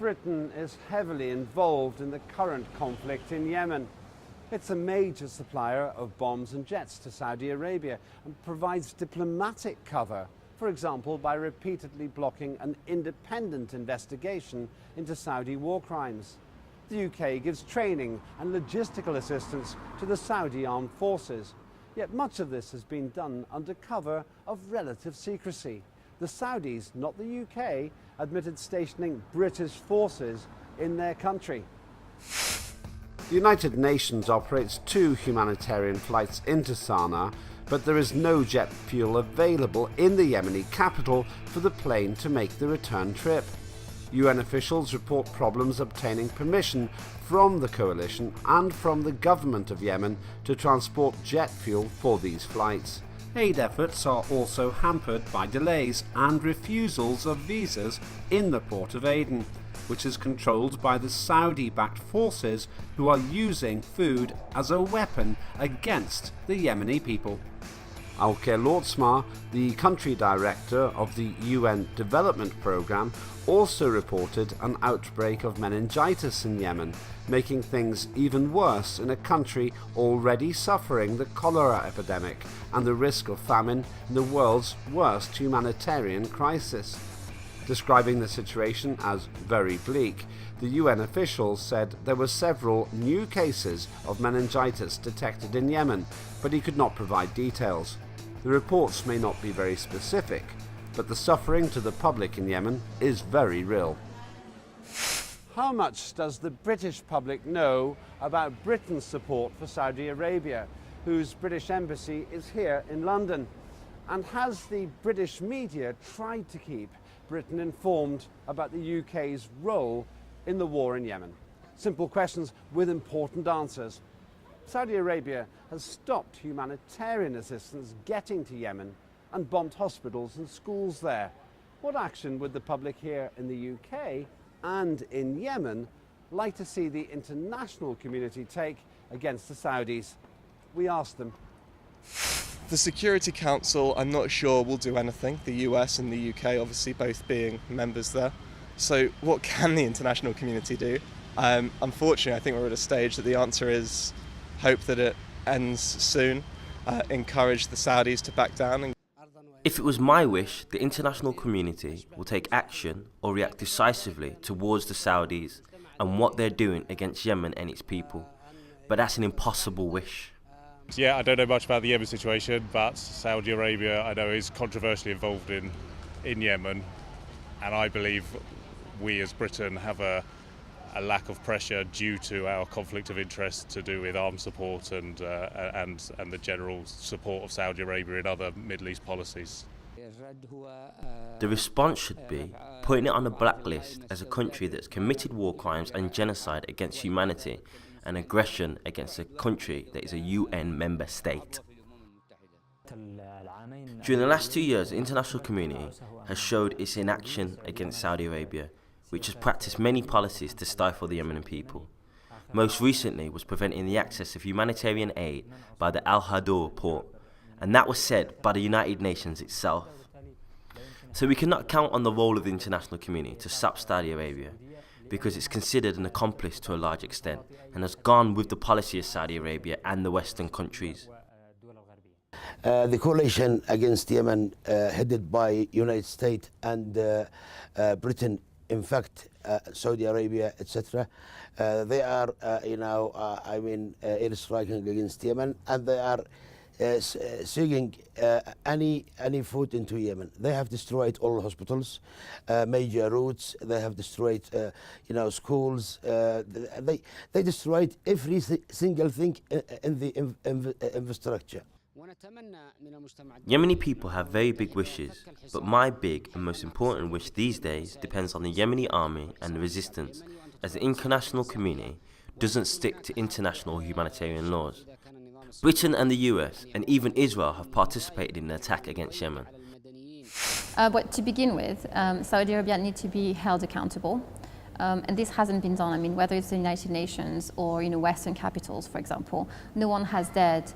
Britain is heavily involved in the current conflict in Yemen. It's a major supplier of bombs and jets to Saudi Arabia and provides diplomatic cover, for example, by repeatedly blocking an independent investigation into Saudi war crimes. The UK gives training and logistical assistance to the Saudi armed forces, yet much of this has been done under cover of relative secrecy. The Saudis, not the UK, admitted stationing British forces in their country. The United Nations operates 2 humanitarian flights into Sana'a, but there is no jet fuel available in the Yemeni capital for the plane to make the return trip. UN officials report problems obtaining permission from the coalition and from the government of Yemen to transport jet fuel for these flights. Aid efforts are also hampered by delays and refusals of visas in the port of Aden, which is controlled by the Saudi-backed forces who are using food as a weapon against the Yemeni people. Alke Lordsma, the country director of the UN Development Programme, also reported an outbreak of meningitis in Yemen, making things even worse in a country already suffering the cholera epidemic and the risk of famine in the world's worst humanitarian crisis. Describing the situation as very bleak, the UN officials said there were several new cases of meningitis detected in Yemen, but he could not provide details. The reports may not be very specific, but the suffering to the public in Yemen is very real. How much does the British public know about Britain's support for Saudi Arabia, whose British embassy is here in London? And has the British media tried to keep Britain informed about the UK's role in the war in Yemen? Simple questions with important answers. Saudi Arabia has stopped humanitarian assistance getting to Yemen and bombed hospitals and schools there. What action would the public here in the UK and in Yemen like to see the international community take against the Saudis? We asked them. The Security Council, I'm not sure will do anything. The US and the UK obviously both being members there. So what can the international community do? Unfortunately, I think we're at a stage that the answer is hope that it ends soon, encourage the Saudis to back down. If it was my wish, the international community will take action or react decisively towards the Saudis and what they're doing against Yemen and its people. But that's an impossible wish. Yeah, I don't know much about the Yemen situation, but Saudi Arabia, I know, is controversially involved in Yemen, and I believe we as Britain have a lack of pressure due to our conflict of interest to do with arms support and the general support of Saudi Arabia in other Middle East policies. The response should be putting it on a blacklist as a country that's committed war crimes and genocide against humanity and aggression against a country that is a UN member state. During the last 2 years, the international community has showed its inaction against Saudi Arabia, which has practiced many policies to stifle the Yemeni people. Most recently was preventing the access of humanitarian aid by the Al Hadour port, and that was said by the United Nations itself. So we cannot count on the role of the international community to stop Saudi Arabia, because it's considered an accomplice to a large extent and has gone with the policy of Saudi Arabia and the Western countries. The coalition against Yemen, headed by United States and Britain, in fact, Saudi Arabia, etc., they are, air striking against Yemen, and they are seeking any food into Yemen. They have destroyed all hospitals, major roads. They have destroyed, schools. They destroyed every single thing in the infrastructure. Yemeni people have very big wishes, but my big and most important wish these days depends on the Yemeni army and the resistance, as the international community doesn't stick to international humanitarian laws. Britain and the US and even Israel have participated in the attack against Yemen. But to begin with, Saudi Arabia needs to be held accountable. And this hasn't been done. I mean, whether it's the United Nations or Western capitals, for example, no one has dared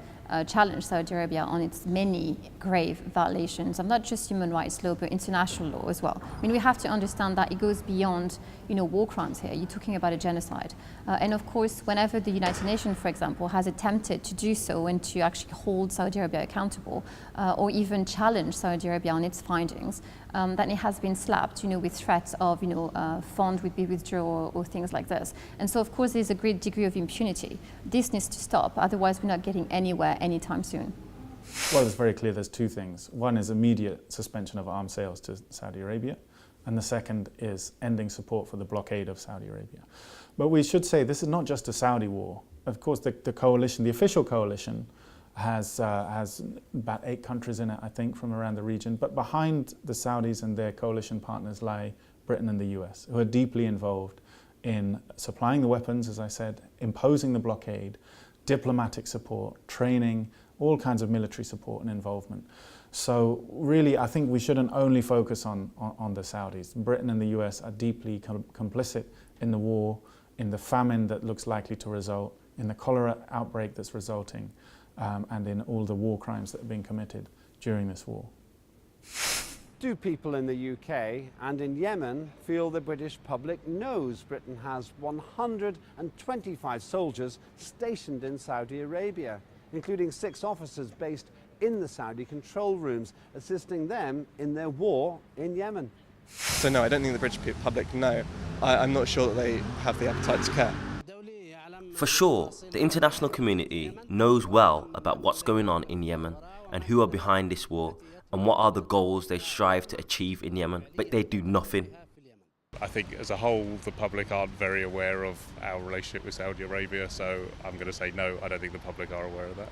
challenge Saudi Arabia on its many grave violations of not just human rights law but international law as well. I mean, we have to understand that it goes beyond, war crimes here. You're talking about a genocide. And of course, whenever the United Nations, for example, has attempted to do so and to actually hold Saudi Arabia accountable or even challenge Saudi Arabia on its findings, then it has been slapped, with threats of, fund would be withdrawn or things like this. And so, of course, there's a great degree of impunity. This needs to stop, otherwise we're not getting anywhere anytime soon. Well, it's very clear there's two things. One is immediate suspension of arms sales to Saudi Arabia, and the second is ending support for the blockade of Saudi Arabia. But we should say this is not just a Saudi war. Of course, the coalition, the official coalition, has about 8 countries in it, I think, from around the region. But behind the Saudis and their coalition partners lie Britain and the US, who are deeply involved in supplying the weapons, as I said, imposing the blockade, diplomatic support, training, all kinds of military support and involvement. So really, I think we shouldn't only focus on the Saudis. Britain and the US are deeply complicit in the war, in the famine that looks likely to result, in the cholera outbreak that's resulting, and in all the war crimes that have been committed during this war. Do people in the UK and in Yemen feel the British public knows Britain has 125 soldiers stationed in Saudi Arabia, including 6 officers based in the Saudi control rooms, assisting them in their war in Yemen? So no, I don't think the British public know. I'm not sure that they have the appetite to care. For sure, the international community knows well about what's going on in Yemen and who are behind this war and what are the goals they strive to achieve in Yemen, but they do nothing. I think as a whole the public aren't very aware of our relationship with Saudi Arabia, so I'm going to say no, I don't think the public are aware of that.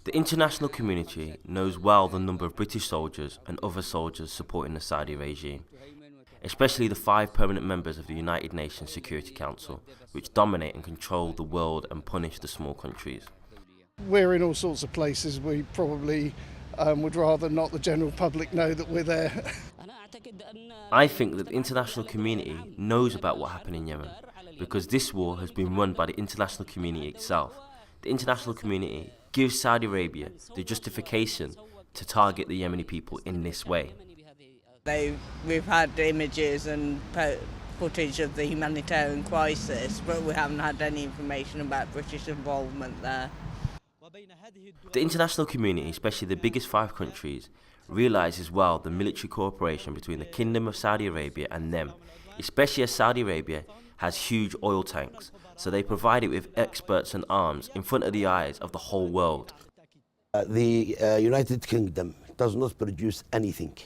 The international community knows well the number of British soldiers and other soldiers supporting the Saudi regime, especially the 5 permanent members of the United Nations Security Council, which dominate and control the world and punish the small countries. We're in all sorts of places. We probably would rather not the general public know that we're there. I think that the international community knows about what happened in Yemen, because this war has been run by the international community itself. The international community gives Saudi Arabia the justification to target the Yemeni people in this way. We've had images and footage of the humanitarian crisis, but we haven't had any information about British involvement there. The international community, especially the biggest 5 countries, realises well the military cooperation between the Kingdom of Saudi Arabia and them, especially as Saudi Arabia has huge oil tanks, so they provide it with experts and arms in front of the eyes of the whole world. The United Kingdom does not produce anything.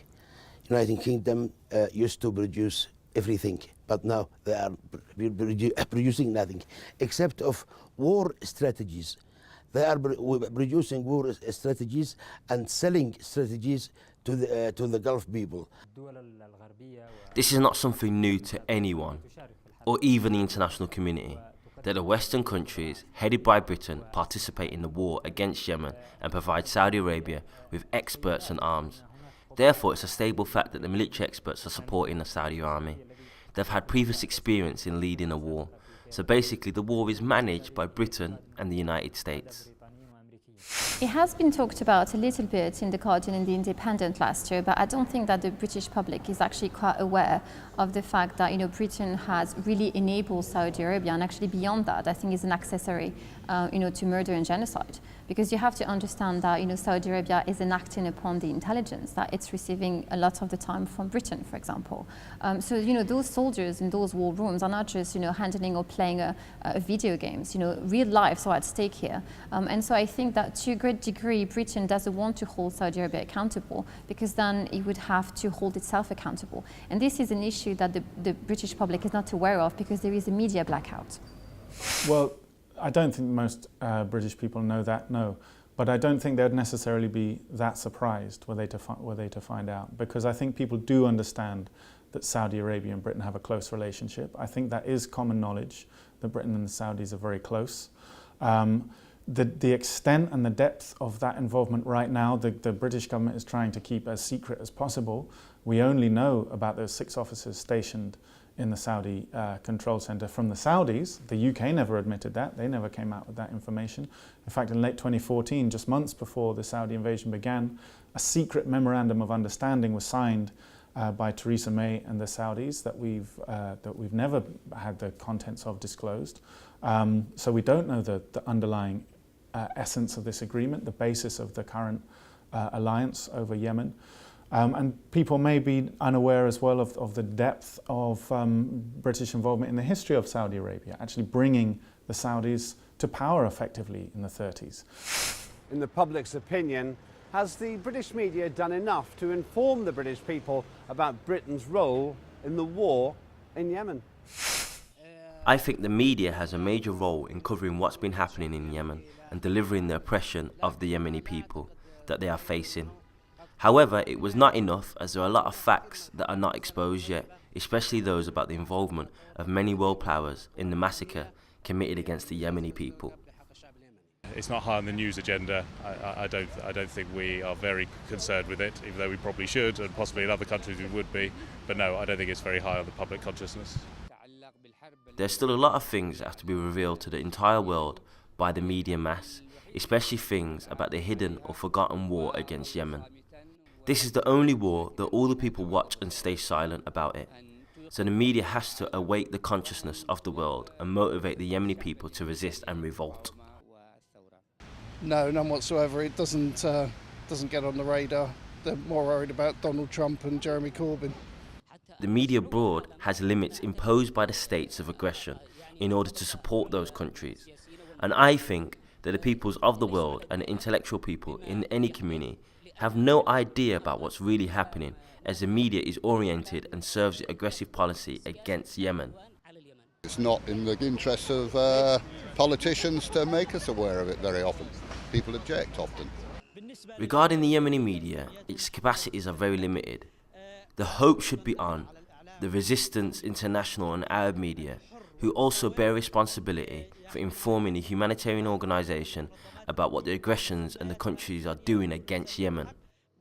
United Kingdom used to produce everything, but now they are producing nothing except of war strategies. They are producing war strategies and selling strategies to the Gulf people. This is not something new to anyone, or even the international community, that the Western countries, headed by Britain, participate in the war against Yemen and provide Saudi Arabia with experts and arms. Therefore, it's a stable fact that the military experts are supporting the Saudi army. They've had previous experience in leading a war. So basically, the war is managed by Britain and the United States. It has been talked about a little bit in The Guardian and The Independent last year, but I don't think that the British public is actually quite aware of the fact that Britain has really enabled Saudi Arabia, and actually beyond that, I think is an accessory to murder and genocide. Because you have to understand that Saudi Arabia is enacting upon the intelligence that it's receiving a lot of the time from Britain, for example. So those soldiers in those war rooms are not just handling or playing a video games. Real lives are at stake here, and so I think that to a great degree Britain doesn't want to hold Saudi Arabia accountable, because then it would have to hold itself accountable. And this is an issue that the British public is not aware of, because there is a media blackout. Well, I don't think most British people know that, no. But I don't think they'd necessarily be that surprised were they to find out, because I think people do understand that Saudi Arabia and Britain have a close relationship. I think that is common knowledge, that Britain and the Saudis are very close. The extent and the depth of that involvement right now, the British government is trying to keep as secret as possible. We only know about those 6 officers stationed in the Saudi control center from the Saudis. The UK never admitted that. They never came out with that information. In fact, in late 2014, just months before the Saudi invasion began, a secret memorandum of understanding was signed by Theresa May and the Saudis that we've never had the contents of disclosed. So we don't know the underlying essence of this agreement, the basis of the current alliance over Yemen. And people may be unaware as well of the depth of British involvement in the history of Saudi Arabia, actually bringing the Saudis to power effectively in the 30s. In the public's opinion, has the British media done enough to inform the British people about Britain's role in the war in Yemen? I think the media has a major role in covering what's been happening in Yemen and delivering the oppression of the Yemeni people that they are facing. However, it was not enough, as there are a lot of facts that are not exposed yet, especially those about the involvement of many world powers in the massacre committed against the Yemeni people. It's not high on the news agenda. I don't think we are very concerned with it, even though we probably should, and possibly in other countries we would be. But no, I don't think it's very high on the public consciousness. There's still a lot of things that have to be revealed to the entire world by the media mass, especially things about the hidden or forgotten war against Yemen. This is the only war that all the people watch and stay silent about it. So the media has to awake the consciousness of the world and motivate the Yemeni people to resist and revolt. No, none whatsoever. It doesn't get on the radar. They're more worried about Donald Trump and Jeremy Corbyn. The media abroad has limits imposed by the states of aggression in order to support those countries. And I think that the peoples of the world and the intellectual people in any community have no idea about what's really happening, as the media is oriented and serves the aggressive policy against Yemen. It's not in the interests of politicians to make us aware of it very often. People object often. Regarding the Yemeni media, its capacities are very limited. The hope should be on the Resistance International and Arab media, who also bear responsibility for informing the humanitarian organisation about what the aggressions and the countries are doing against Yemen.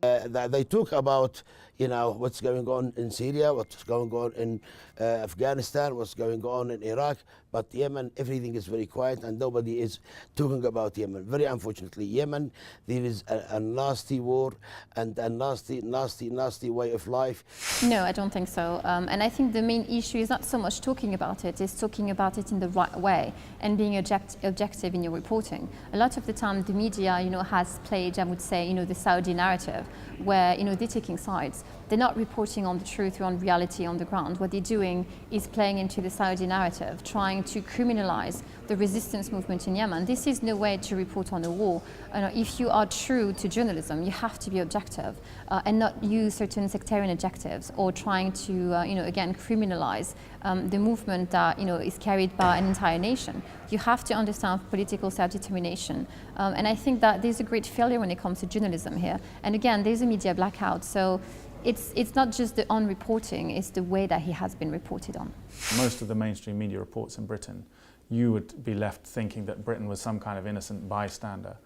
They talk about, what's going on in Syria, what's going on in Afghanistan, what's going on in Iraq, but Yemen, everything is very quiet and nobody is talking about Yemen. Very unfortunately, Yemen, there is a nasty war and a nasty way of life. No, I don't think so. And I think the main issue is not so much talking about it, it's talking about it in the right way and being objective in your reporting. A lot of the time, the media, has played, I would say, the Saudi narrative, where, they're taking sides. They're not reporting on the truth or on reality on the ground. What they're doing is playing into the Saudi narrative, trying to criminalize the resistance movement in Yemen. This is no way to report on a war. If you are true to journalism, you have to be objective and not use certain sectarian objectives or trying to, again, criminalize the movement that, is carried by an entire nation. You have to understand political self-determination. And I think that there's a great failure when it comes to journalism here. And again, there's a media blackout. So it's not just the on-reporting, it's the way that he has been reported on. Most of the mainstream media reports in Britain, you would be left thinking that Britain was some kind of innocent bystander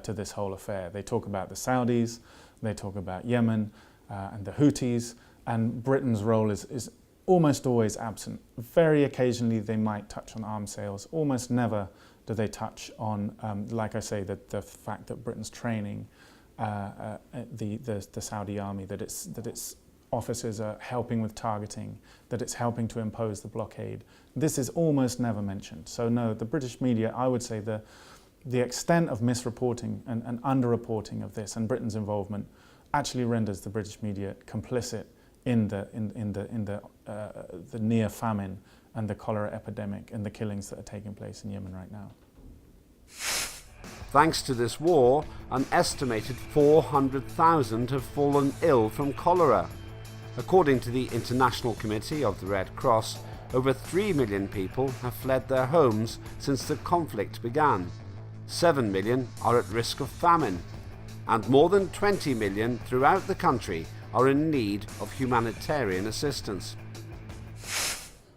to this whole affair. They talk about the Saudis, they talk about Yemen and the Houthis, and Britain's role is almost always absent. Very occasionally they might touch on arms sales, almost never do they touch on, like I say, the fact that Britain's training the Saudi army, that its officers are helping with targeting, that it's helping to impose the blockade. This is almost never mentioned. So no, the British media, I would say the extent of misreporting and underreporting of this and Britain's involvement actually renders the British media complicit in the near famine and the cholera epidemic and the killings that are taking place in Yemen right now. Thanks to this war, an estimated 400,000 have fallen ill from cholera. According to the International Committee of the Red Cross, over 3 million people have fled their homes since the conflict began. 7 million are at risk of famine, and more than 20 million throughout the country are in need of humanitarian assistance.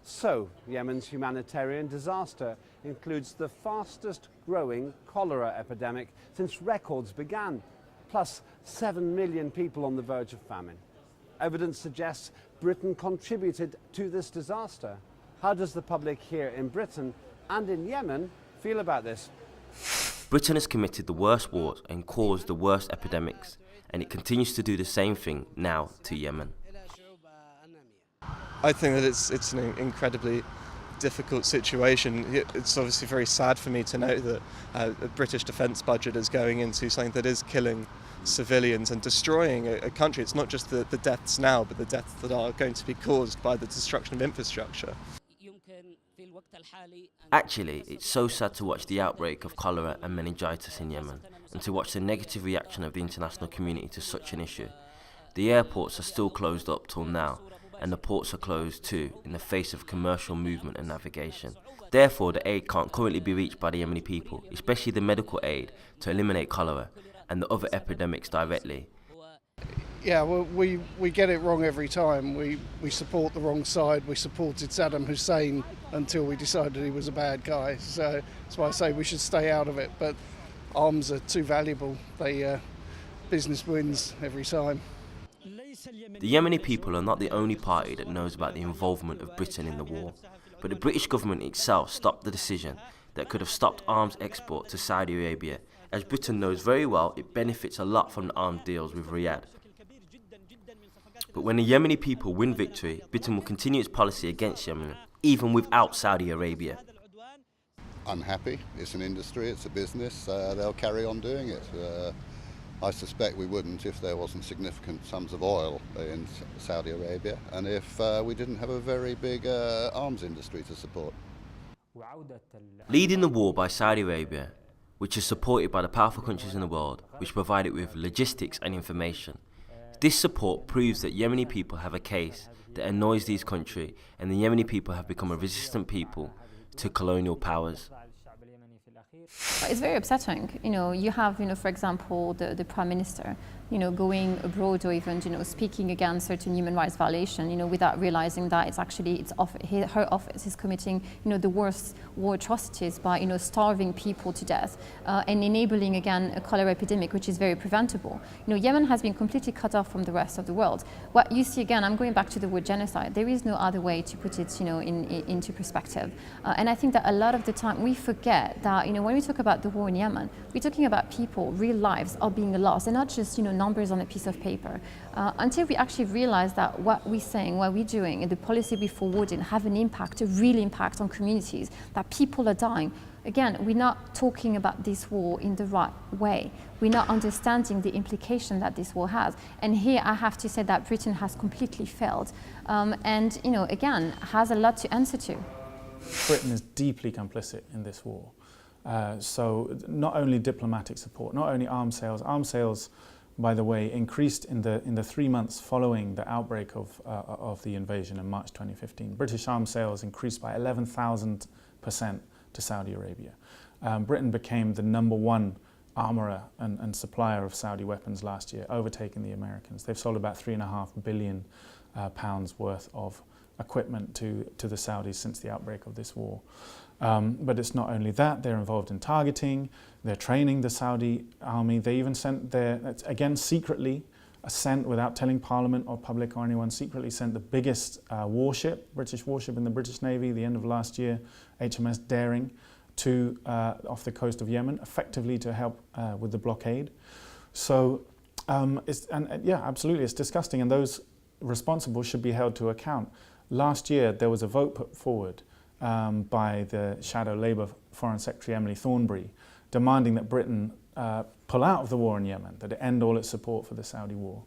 So, Yemen's humanitarian disaster includes the fastest growing cholera epidemic since records began, plus 7 million people on the verge of famine. Evidence suggests Britain contributed to this disaster. How does the public here in Britain and in Yemen feel about this? Britain has committed the worst wars and caused the worst epidemics, and it continues to do the same thing now to Yemen. I think that it's an incredibly difficult situation. It's obviously very sad for me to know that a British defence budget is going into something that is killing civilians and destroying a country. It's not just the deaths now, but the deaths that are going to be caused by the destruction of infrastructure. Actually, it's so sad to watch the outbreak of cholera and meningitis in Yemen, and to watch the negative reaction of the international community to such an issue. The airports are still closed up till now, and the ports are closed too in the face of commercial movement and navigation. Therefore, the aid can't currently be reached by the Yemeni people, especially the medical aid to eliminate cholera and the other epidemics directly. Yeah, well, we get it wrong every time. We support the wrong side. We supported Saddam Hussein until we decided he was a bad guy. So that's why I say we should stay out of it. But arms are too valuable. Business wins every time. The Yemeni people are not the only party that knows about the involvement of Britain in the war, but the British government itself stopped the decision that could have stopped arms export to Saudi Arabia, as Britain knows very well it benefits a lot from the arms deals with Riyadh. But when the Yemeni people win victory, Britain will continue its policy against Yemen, even without Saudi Arabia. Unhappy, it's an industry, it's a business, they'll carry on doing it. I suspect we wouldn't if there wasn't significant sums of oil in Saudi Arabia and if we didn't have a very big arms industry to support. Leading the war by Saudi Arabia, which is supported by the powerful countries in the world, which provide it with logistics and information. This support proves that Yemeni people have a case that annoys these countries, and the Yemeni people have become a resistant people to colonial powers. It's very upsetting. You have, for example, the Prime Minister, going abroad or even, speaking against certain human rights violation, without realizing that it's actually her office is committing, the worst war atrocities by, starving people to death and enabling, again, a cholera epidemic, which is very preventable. Yemen has been completely cut off from the rest of the world. What you see, again, I'm going back to the word genocide. There is no other way to put it, into perspective. And I think that a lot of the time we forget that, when we talk about the war in Yemen, we're talking about people, real lives are being lost, and not just, numbers on a piece of paper. Until we actually realize that what we're saying, what we're doing, and the policy we're forwarding have an impact, a real impact on communities, that people are dying. Again, we're not talking about this war in the right way. We're not understanding the implication that this war has. And here I have to say that Britain has completely failed. And, again, has a lot to answer to. Britain is deeply complicit in this war. So not only diplomatic support, not only arms sales, by the way, increased in the 3 months following the outbreak of the invasion in March 2015. British arms sales increased by 11,000% to Saudi Arabia. Britain became the #1 armourer and supplier of Saudi weapons last year, overtaking the Americans. They've sold about £3.5 billion worth of equipment to the Saudis since the outbreak of this war. But it's not only that, they're involved in targeting, they're training the Saudi army, they even sent again secretly, sent without telling Parliament or public or anyone, secretly sent the biggest British warship in the British Navy, the end of last year, HMS Daring, off the coast of Yemen, effectively to help with the blockade. So, absolutely, it's disgusting, and those responsible should be held to account. Last year, there was a vote put forward by the shadow Labour Foreign Secretary Emily Thornberry, demanding that Britain pull out of the war in Yemen, that it end all its support for the Saudi war.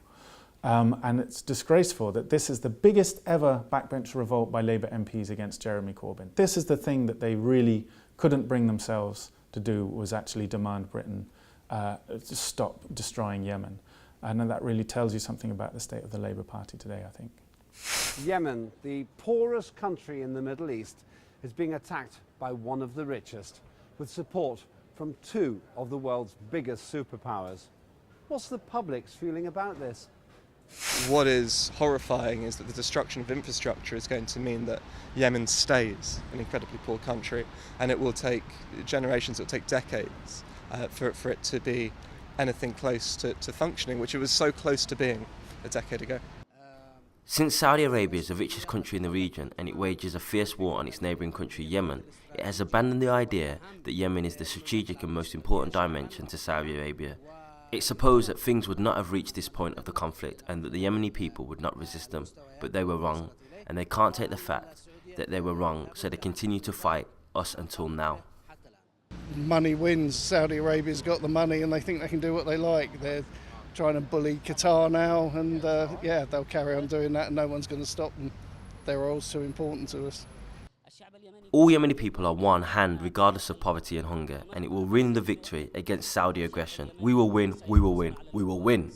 And it's disgraceful that this is the biggest ever backbench revolt by Labour MPs against Jeremy Corbyn. This is the thing that they really couldn't bring themselves to do, was actually demand Britain to stop destroying Yemen. And that really tells you something about the state of the Labour Party today, I think. Yemen, the poorest country in the Middle East, is being attacked by one of the richest, with support from two of the world's biggest superpowers. What's the public's feeling about this? What is horrifying is that the destruction of infrastructure is going to mean that Yemen stays an incredibly poor country, and it will take generations, it will take decades for it to be anything close to functioning, which it was so close to being a decade ago. Since Saudi Arabia is the richest country in the region and it wages a fierce war on its neighbouring country Yemen, it has abandoned the idea that Yemen is the strategic and most important dimension to Saudi Arabia. It supposed that things would not have reached this point of the conflict and that the Yemeni people would not resist them, but they were wrong, and they can't take the fact that they were wrong, so they continue to fight us until now. Money wins. Saudi Arabia's got the money and they think they can do what they like. They're trying to bully Qatar now, and yeah, they'll carry on doing that and no one's going to stop them. Their oil's too important to us. All Yemeni people are one hand regardless of poverty and hunger, and it will win the victory against Saudi aggression. We will win, we will win, we will win.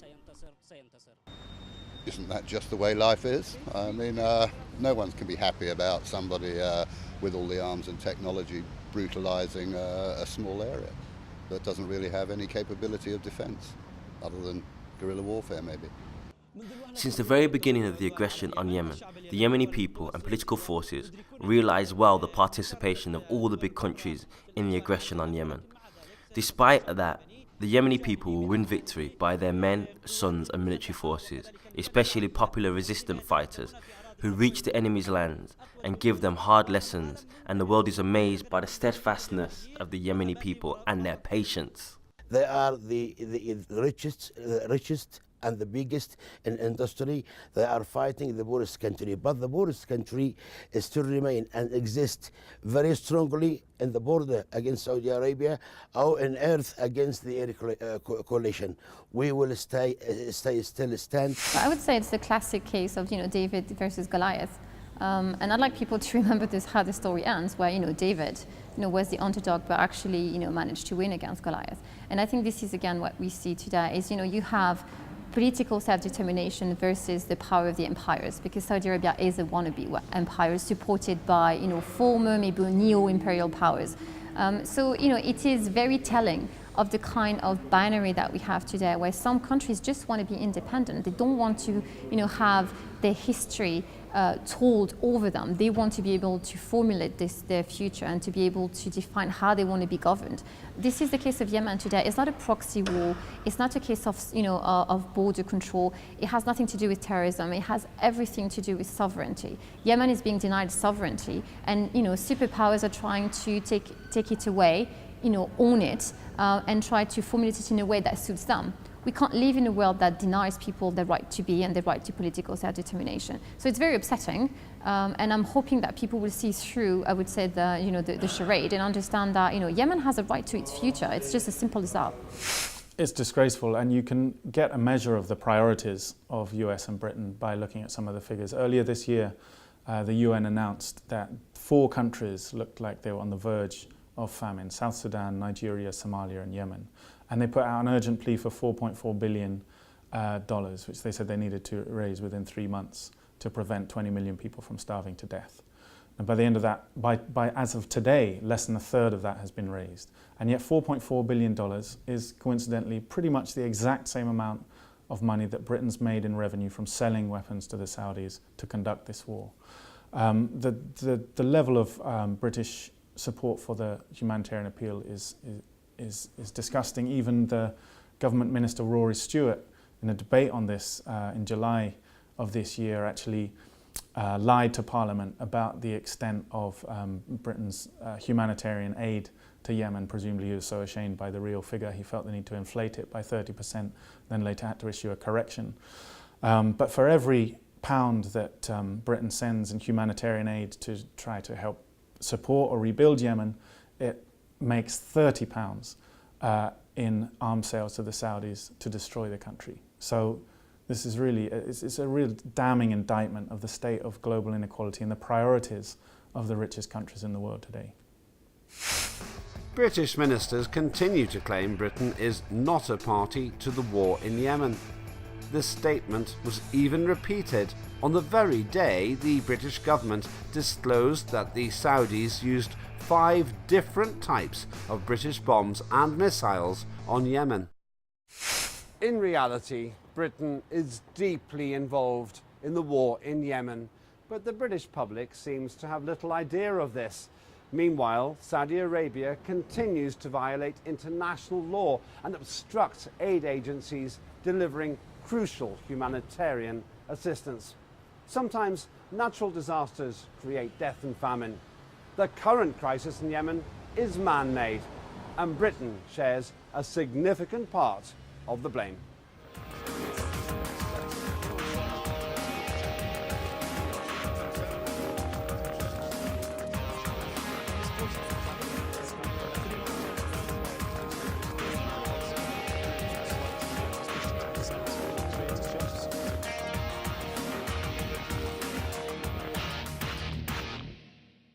Isn't that just the way life is? I mean, no one can be happy about somebody with all the arms and technology brutalising a small area that doesn't really have any capability of defence, other than guerrilla warfare maybe. Since the very beginning of the aggression on Yemen, the Yemeni people and political forces realised well the participation of all the big countries in the aggression on Yemen. Despite that, the Yemeni people will win victory by their men, sons and military forces, especially popular resistant fighters, who reach the enemy's lands and give them hard lessons, and the world is amazed by the steadfastness of the Yemeni people and their patience. They are the richest and the biggest in industry. They are fighting the poorest country, but the poorest country is still remain and exist very strongly in the border against Saudi Arabia or in earth against the air coalition. We will still stand. I would say it's the classic case of David versus Goliath. And I'd like people to remember how the story ends, where David was the underdog, but actually managed to win against Goliath. And I think this is again what we see today is you have political self-determination versus the power of the empires, because Saudi Arabia is a wannabe empire supported by former maybe neo-imperial powers. So it is very telling of the kind of binary that we have today, where some countries just want to be independent. They don't want to have their history told over them. They want to be able to formulate their future and to be able to define how they want to be governed. This is the case of Yemen today. It's not a proxy war. It's not a case of of border control. It has nothing to do with terrorism. It has everything to do with sovereignty. Yemen is being denied sovereignty, and superpowers are trying to take it away, own it, and try to formulate it in a way that suits them. We can't live in a world that denies people the right to be and the right to political self-determination. So it's very upsetting, and I'm hoping that people will see through, I would say, the charade and understand that Yemen has a right to its future. It's just as simple as that. It's disgraceful, and you can get a measure of the priorities of US and Britain by looking at some of the figures. Earlier this year, the UN announced that 4 countries looked like they were on the verge of famine: South Sudan, Nigeria, Somalia and Yemen. And they put out an urgent plea for $4.4 billion, which they said they needed to raise within 3 months to prevent 20 million people from starving to death. And by the end of that, as of today, less than a third of that has been raised. And yet $4.4 billion is coincidentally pretty much the exact same amount of money that Britain's made in revenue from selling weapons to the Saudis to conduct this war. The level of British support for the humanitarian appeal is disgusting. Even the government minister Rory Stewart, in a debate on this in July of this year, actually lied to Parliament about the extent of Britain's humanitarian aid to Yemen. Presumably he was so ashamed by the real figure he felt the need to inflate it by 30%, then later had to issue a correction. But for every pound that Britain sends in humanitarian aid to try to help support or rebuild Yemen, it makes £30 in arms sales to the Saudis to destroy the country. So this is really, it's a real damning indictment of the state of global inequality and the priorities of the richest countries in the world today. British ministers continue to claim Britain is not a party to the war in Yemen. This statement was even repeated on the very day the British government disclosed that the Saudis used 5 different types of British bombs and missiles on Yemen. In reality, Britain is deeply involved in the war in Yemen, but the British public seems to have little idea of this. Meanwhile, Saudi Arabia continues to violate international law and obstruct aid agencies delivering crucial humanitarian assistance. Sometimes natural disasters create death and famine. The current crisis in Yemen is man-made, and Britain shares a significant part of the blame.